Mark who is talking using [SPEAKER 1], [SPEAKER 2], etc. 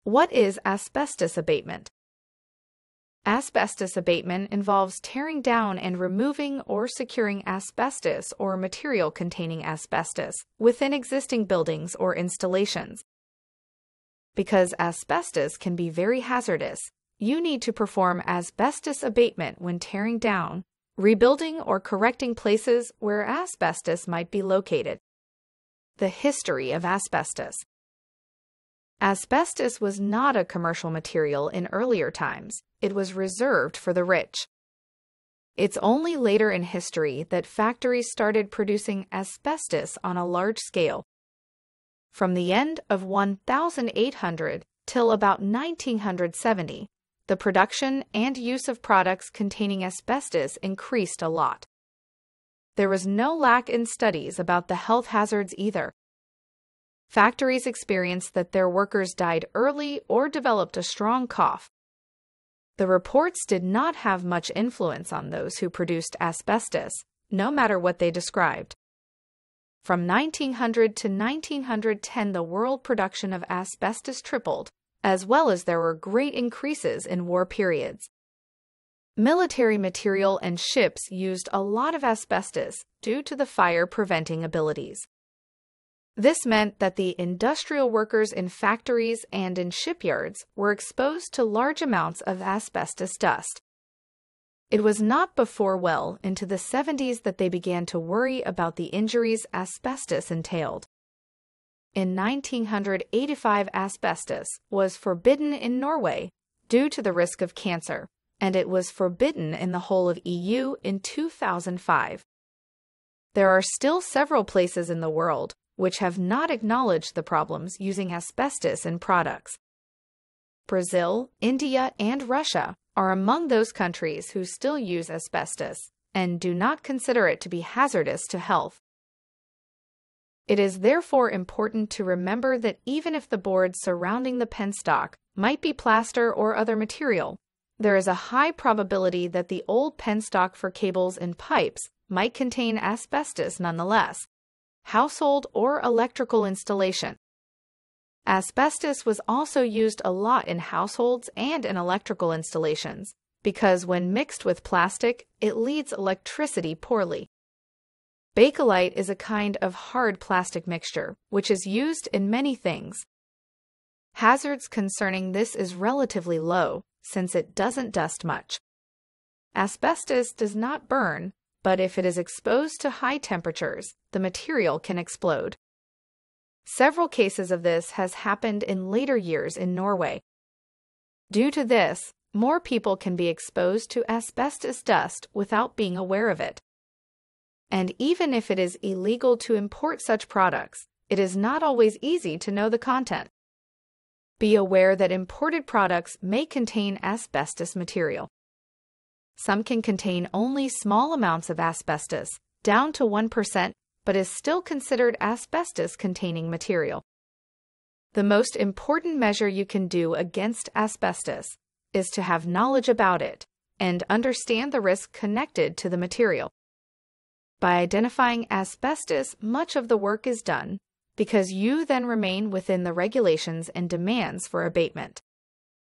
[SPEAKER 1] What is asbestos abatement? Asbestos abatement involves tearing down and removing or securing asbestos or material containing asbestos within existing buildings or installations. Because asbestos can be very hazardous, you need to perform asbestos abatement when tearing down, rebuilding, or correcting places where asbestos might be located. The history of asbestos. Asbestos was not a commercial material in earlier times. It was reserved for the rich. It's only later in history that factories started producing asbestos on a large scale. From the end of 1800 till about 1970, the production and use of products containing asbestos increased a lot. There was no lack in studies about the health hazards either. Factories experienced that their workers died early or developed a strong cough. The reports did not have much influence on those who produced asbestos, no matter what they described. From 1900 to 1910, the world production of asbestos tripled, as well as there were great increases in war periods. Military material and ships used a lot of asbestos due to the fire-preventing abilities. This meant that the industrial workers in factories and in shipyards were exposed to large amounts of asbestos dust. It was not before well into the 70s that they began to worry about the injuries asbestos entailed. In 1985, asbestos was forbidden in Norway due to the risk of cancer, and it was forbidden in the whole of EU in 2005. There are still several places in the world which have not acknowledged the problems using asbestos in products. Brazil, India, and Russia are among those countries who still use asbestos and do not consider it to be hazardous to health. It is therefore important to remember that even if the board surrounding the penstock might be plaster or other material, there is a high probability that the old penstock for cables and pipes might contain asbestos nonetheless, household or electrical installation. Asbestos was also used a lot in households and in electrical installations because when mixed with plastic, it leads electricity poorly. Bakelite is a kind of hard plastic mixture, which is used in many things. Hazards concerning this is relatively low, since it doesn't dust much. Asbestos does not burn, but if it is exposed to high temperatures, the material can explode. Several cases of this has happened in later years in Norway. Due to this, more people can be exposed to asbestos dust without being aware of it. And even if it is illegal to import such products, it is not always easy to know the content. Be aware that imported products may contain asbestos material. Some can contain only small amounts of asbestos, down to 1%, but is still considered asbestos-containing material. The most important measure you can do against asbestos is to have knowledge about it and understand the risk connected to the material. By identifying asbestos, much of the work is done because you then remain within the regulations and demands for abatement.